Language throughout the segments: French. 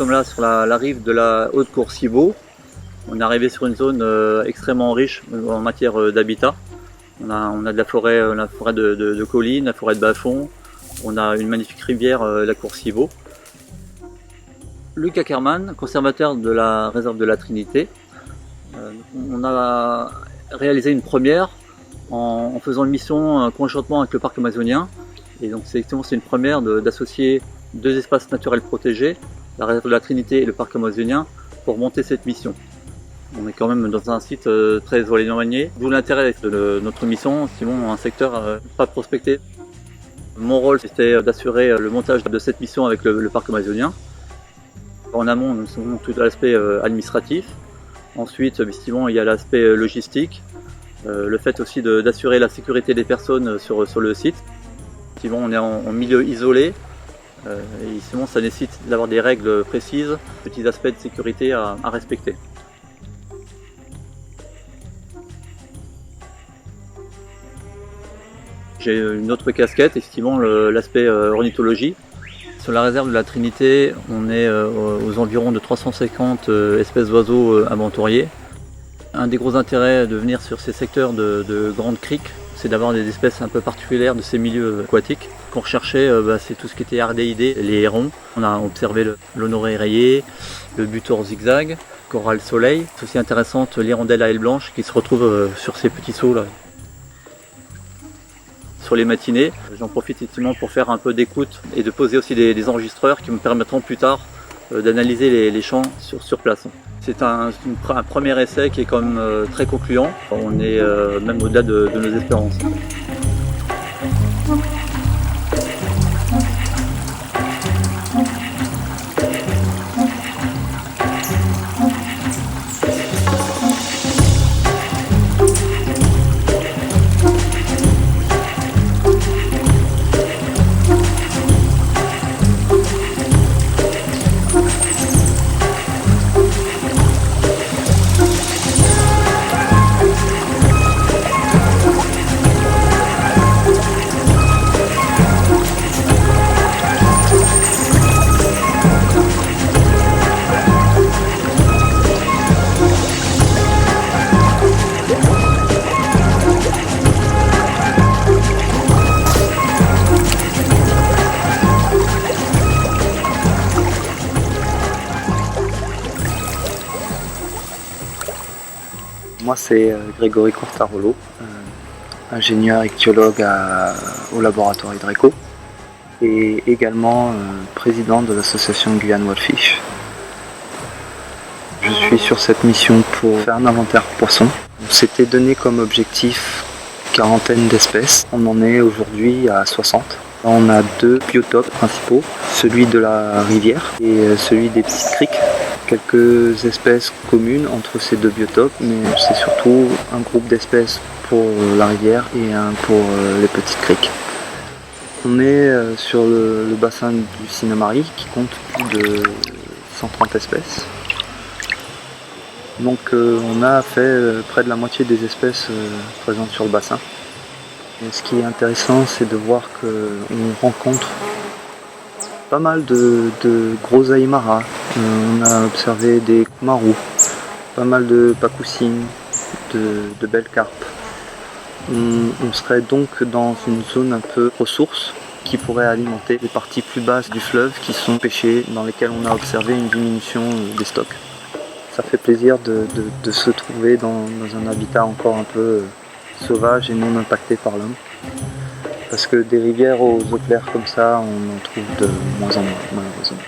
sommes là sur la rive de la Haute-Courcivaux. On est arrivé sur une zone extrêmement riche en matière d'habitat. On a de la forêt de collines, la forêt de bas-fond. On a une magnifique rivière, la Courcivaux. Luc Ackermann, conservateur de la réserve de la Trinité. On a réalisé une première en faisant une mission conjointement avec le parc amazonien. Et donc c'est une première d'associer deux espaces naturels protégés, la réserve de la Trinité et le parc amazonien, pour monter cette mission. On est quand même dans un site très éloigné, d'où l'intérêt de notre mission, sinon un secteur pas prospecté. Mon rôle c'était d'assurer le montage de cette mission avec le parc amazonien. En amont, nous avons tout l'aspect administratif. Ensuite, effectivement, il y a l'aspect logistique, le fait aussi d'assurer la sécurité des personnes sur le site. Effectivement, on est en milieu isolé, et sinon ça nécessite d'avoir des règles précises, petits aspects de sécurité à respecter. J'ai une autre casquette, effectivement l'aspect ornithologie. Sur la réserve de la Trinité, on est aux environs de 350 espèces d'oiseaux aventuriers. Un des gros intérêts de venir sur ces secteurs de grandes criques, c'est d'avoir des espèces un peu particulières de ces milieux aquatiques. Ce qu'on recherchait, c'est tout ce qui était ardéidés, les hérons. On a observé l'honoré rayé, le butor zigzag, corail soleil. C'est aussi intéressante l'hirondelle à ailes blanches qui se retrouve sur ces petits sauts là. Sur les matinées, j'en profite effectivement pour faire un peu d'écoute et de poser aussi des enregistreurs qui me permettront plus tard d'analyser les champs sur place. C'est un premier essai qui est quand même très concluant. On est même au-delà de nos espérances. Moi c'est Grégory Cortarolo, ingénieur ichtyologue au laboratoire Hydreco et également président de l'association Guyane Wildfish. Je suis sur cette mission pour faire un inventaire poisson. On s'était donné comme objectif quarantaine d'espèces, on en est aujourd'hui à 60. On a deux biotopes principaux, celui de la rivière et celui des petites criques. Quelques espèces communes entre ces deux biotopes, mais c'est surtout un groupe d'espèces pour la rivière et un pour les petites criques. On est sur le bassin du Sinnamary qui compte plus de 130 espèces. Donc on a fait près de la moitié des espèces présentes sur le bassin. Et ce qui est intéressant, c'est de voir qu'on rencontre pas mal de gros aïmaras. On a observé des marous, pas mal de pacoucines, de belles carpes. On serait donc dans une zone un peu ressource qui pourrait alimenter les parties plus basses du fleuve qui sont pêchées, dans lesquelles on a observé une diminution des stocks. Ça fait plaisir de se trouver dans un habitat encore un peu sauvage et non impacté par l'homme. Parce que des rivières aux eaux claires comme ça, on en trouve de moins en moins, malheureusement.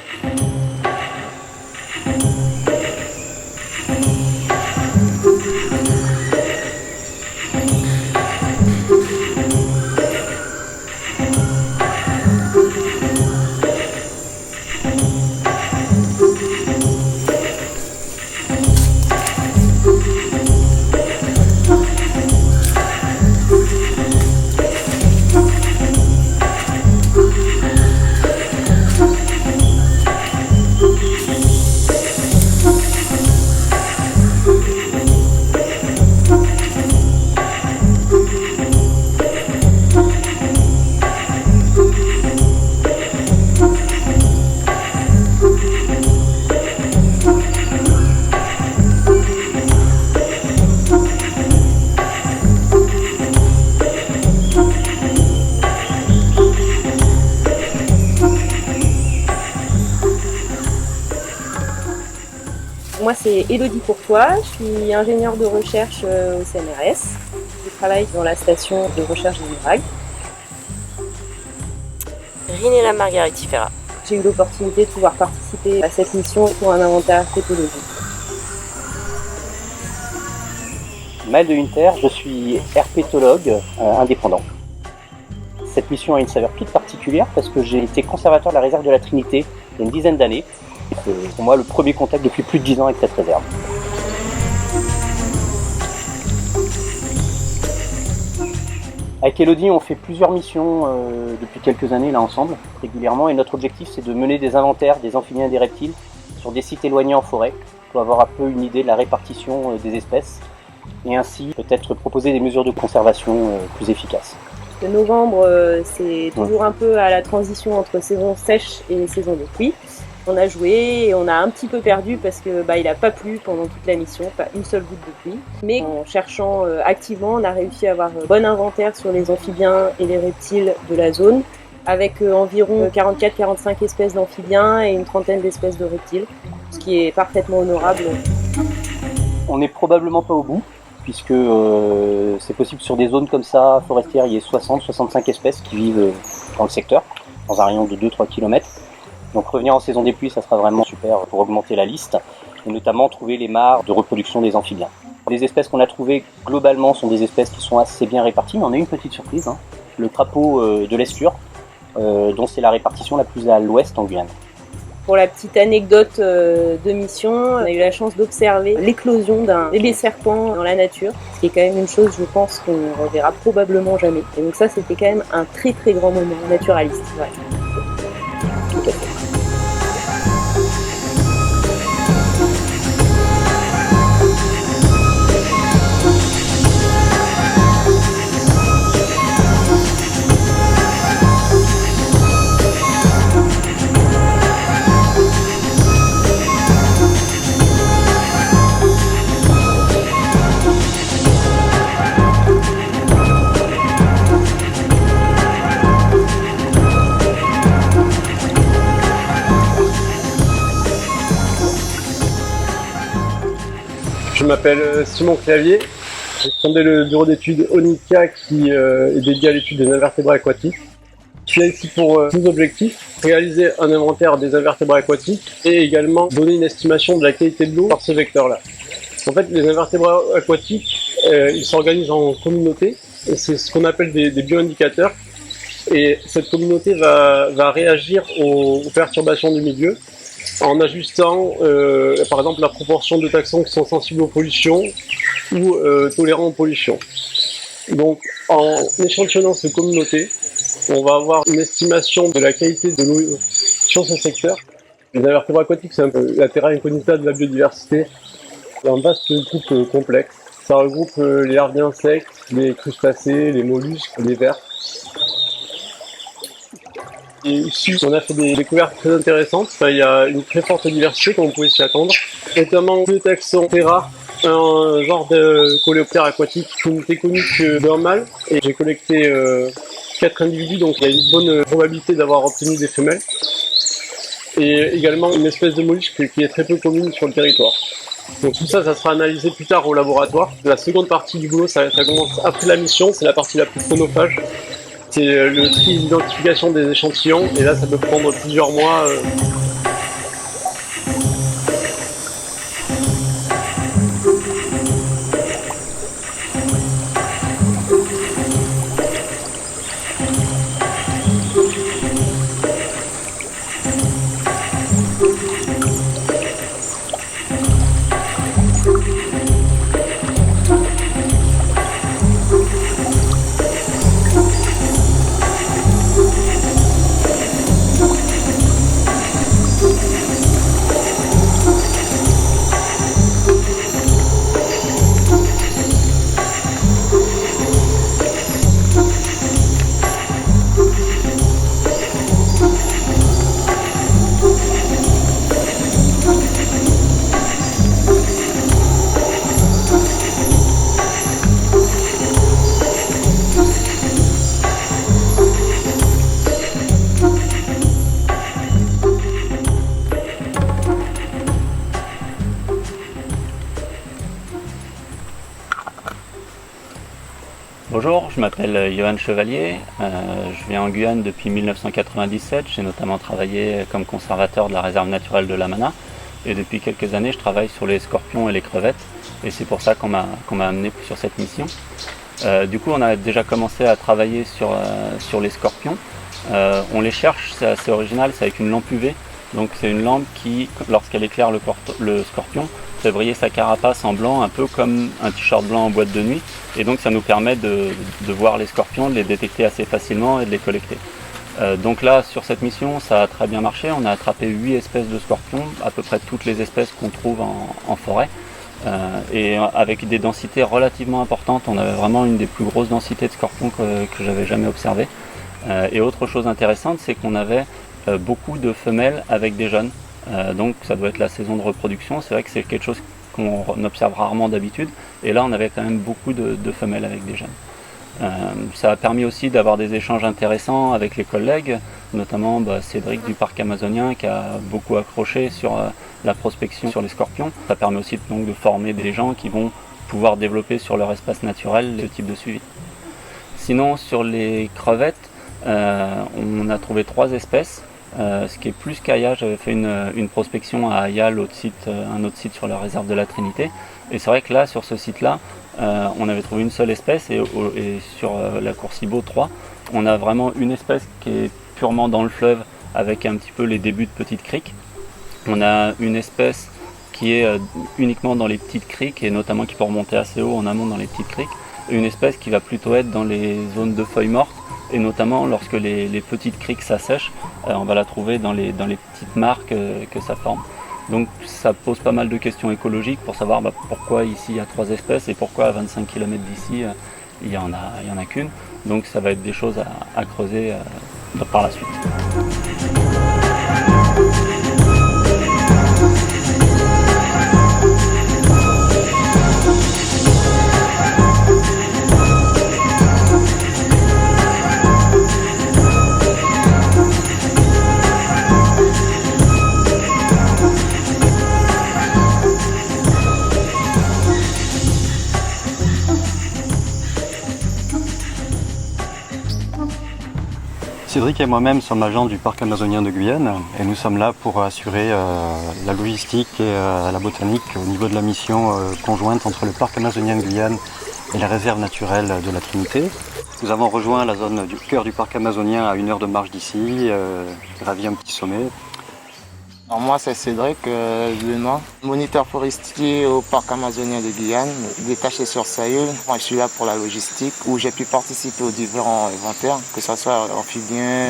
moi c'est Élodie Courtois, je suis ingénieure de recherche au CNRS. Je travaille dans la station de recherche de l'IRAG. Rinella Margaritifera. J'ai eu l'opportunité de pouvoir participer à cette mission pour un inventaire pétologique. Maël de Hunter, je suis herpétologue indépendant. Cette mission a une saveur toute particulière parce que j'ai été conservateur de la réserve de la Trinité il y a une dizaine d'années. C'est pour moi le premier contact depuis plus de 10 ans avec cette réserve. Avec Élodie, on fait plusieurs missions depuis quelques années là ensemble, régulièrement, et notre objectif c'est de mener des inventaires des amphibiens et des reptiles sur des sites éloignés en forêt pour avoir un peu une idée de la répartition des espèces et ainsi peut-être proposer des mesures de conservation plus efficaces. Le novembre, c'est toujours un peu à la transition entre saison sèche et saison de pluie. On a joué et on a un petit peu perdu parce que il n'a pas plu pendant toute la mission, pas une seule goutte de pluie. Mais en cherchant activement, on a réussi à avoir un bon inventaire sur les amphibiens et les reptiles de la zone, avec environ 44-45 espèces d'amphibiens et une trentaine d'espèces de reptiles, ce qui est parfaitement honorable. On n'est probablement pas au bout, puisque c'est possible sur des zones comme ça, forestières, il y a 60-65 espèces qui vivent dans le secteur, dans un rayon de 2-3 km. Donc revenir en saison des pluies, ça sera vraiment super pour augmenter la liste, et notamment trouver les mares de reproduction des amphibiens. Les espèces qu'on a trouvées, globalement, sont des espèces qui sont assez bien réparties, mais on a une petite surprise, le crapaud de l'Escure, dont c'est la répartition la plus à l'ouest en Guyane. Pour la petite anecdote de mission, on a eu la chance d'observer l'éclosion d'un bébé serpent dans la nature, ce qui est quand même une chose, je pense, qu'on ne reverra probablement jamais. Et donc ça, c'était quand même un très très grand moment naturaliste. Ouais. Tout à fait. Je m'appelle Simon Clavier, j'ai fondé le bureau d'études ONICA qui est dédié à l'étude des invertébrés aquatiques. Je suis ici pour deux objectifs, réaliser un inventaire des invertébrés aquatiques et également donner une estimation de la qualité de l'eau par ce vecteur-là. En fait, les invertébrés aquatiques, ils s'organisent en communautés et c'est ce qu'on appelle des bioindicateurs. Et cette communauté va réagir aux perturbations du milieu en ajustant par exemple la proportion de taxons qui sont sensibles aux pollutions ou tolérants aux pollutions. Donc en échantillonnant ces communautés, on va avoir une estimation de la qualité de l'eau sur ce secteur. Les invertébrés aquatiques, c'est un peu la terra incognita de la biodiversité. C'est un vaste groupe complexe. Ça regroupe les larves d'insectes, les crustacés, les mollusques, les vers. Et ici, on a fait des découvertes très intéressantes. Il y a une très forte diversité, comme on pouvait s'y attendre. Notamment deux taxons très rares, un genre de coléoptère aquatique qui n'était connu que d'un mâle. Et j'ai collecté 4 individus, donc il y a une bonne probabilité d'avoir obtenu des femelles. Et également une espèce de mollusque qui est très peu commune sur le territoire. Donc tout ça, ça sera analysé plus tard au laboratoire. La seconde partie du boulot, ça commence après la mission, c'est la partie la plus chronophage. C'est le tri et l'identification des échantillons, et là ça peut prendre plusieurs mois. Bonjour, je m'appelle Johan Chevalier, je viens en Guyane depuis 1997, j'ai notamment travaillé comme conservateur de la réserve naturelle de l'Amana et depuis quelques années je travaille sur les scorpions et les crevettes et c'est pour ça qu'on m'a amené sur cette mission. Du coup on a déjà commencé à travailler sur les scorpions, on les cherche, c'est assez original, c'est avec une lampe UV, donc c'est une lampe qui, lorsqu'elle éclaire le scorpion, fait briller sa carapace en blanc, un peu comme un t-shirt blanc en boîte de nuit. Et donc ça nous permet de voir les scorpions, de les détecter assez facilement et de les collecter. Donc là, sur cette mission, ça a très bien marché. On a attrapé 8 espèces de scorpions, à peu près toutes les espèces qu'on trouve en forêt. Et avec des densités relativement importantes. On avait vraiment une des plus grosses densités de scorpions que j'avais jamais observées. Et autre chose intéressante, c'est qu'on avait beaucoup de femelles avec des jeunes. Donc ça doit être la saison de reproduction, c'est vrai que c'est quelque chose qu'on observe rarement d'habitude, et là on avait quand même beaucoup de femelles avec des jeunes. Ça a permis aussi d'avoir des échanges intéressants avec les collègues, notamment Cédric du parc amazonien qui a beaucoup accroché sur la prospection sur les scorpions. Ça permet aussi donc de former des gens qui vont pouvoir développer sur leur espace naturel ce type de suivi. Sinon sur les crevettes, on a trouvé 3 espèces. Ce qui est plus qu'Aya, j'avais fait une prospection à Aya, un autre site sur la réserve de la Trinité. Et c'est vrai que là, sur ce site-là, on avait trouvé une seule espèce et sur la Courcibo 3, on a vraiment une espèce qui est purement dans le fleuve avec un petit peu les débuts de petites criques. On a une espèce qui est uniquement dans les petites criques et notamment qui peut remonter assez haut en amont dans les petites criques. Et une espèce qui va plutôt être dans les zones de feuilles mortes. Et notamment lorsque les petites criques s'assèchent, on va la trouver dans les petites marques que ça forme. Donc ça pose pas mal de questions écologiques pour savoir pourquoi ici il y a 3 espèces et pourquoi à 25 km d'ici il y en a qu'une. Donc ça va être des choses à creuser par la suite. Cédric et moi-même sommes agents du parc amazonien de Guyane et nous sommes là pour assurer la logistique et la botanique au niveau de la mission conjointe entre le parc amazonien de Guyane et la réserve naturelle de la Trinité. Nous avons rejoint la zone du cœur du parc amazonien à 1 heure de marche d'ici, gravi un petit sommet. Alors moi c'est Cédric Lenoir, moniteur forestier au parc amazonien de Guyane, détaché sur Saïul. Moi je suis là pour la logistique où j'ai pu participer aux différents inventaires, que ce soit amphibiens,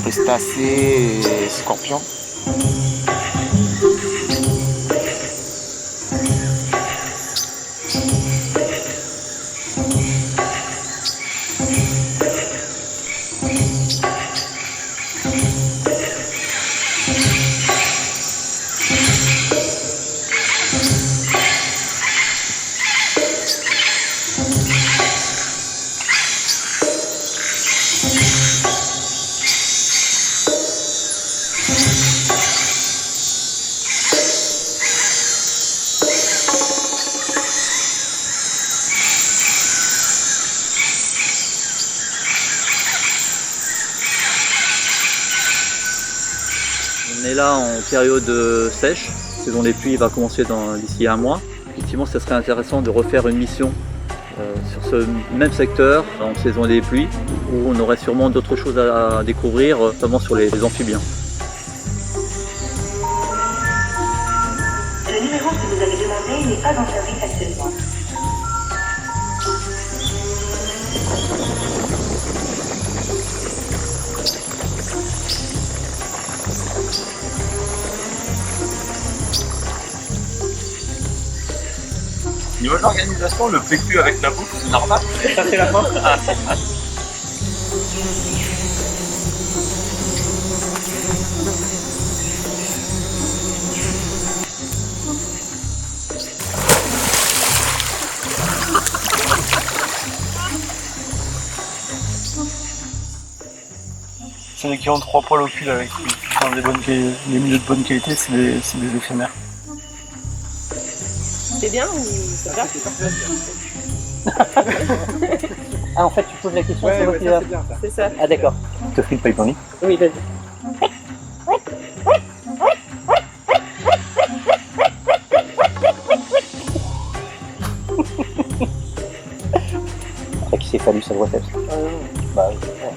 crustacés et scorpions. On est là en période sèche, la saison des pluies va commencer d'ici 1 mois. Effectivement, ce serait intéressant de refaire une mission sur ce même secteur en saison des pluies, où on aurait sûrement d'autres choses à découvrir, notamment sur les amphibiens. Le numéro que vous avez demandé n'est pas en service actuellement. Niveau de l'organisation, le PQ avec la bouffe, c'est normal. Ça fait la fin. C'est des qui ont 3 poils au cul avec les milieux de bonne qualité, c'est des éphémères. C'est bien ou ça va? Ah, en fait, tu poses la question, c'est moi qui ça, la... c'est bien ça. C'est ça. Ah, d'accord. Je te file le paille. Oui, vas-y. À qui s'est fallu sa grossesse. Bah, oui. Ouais.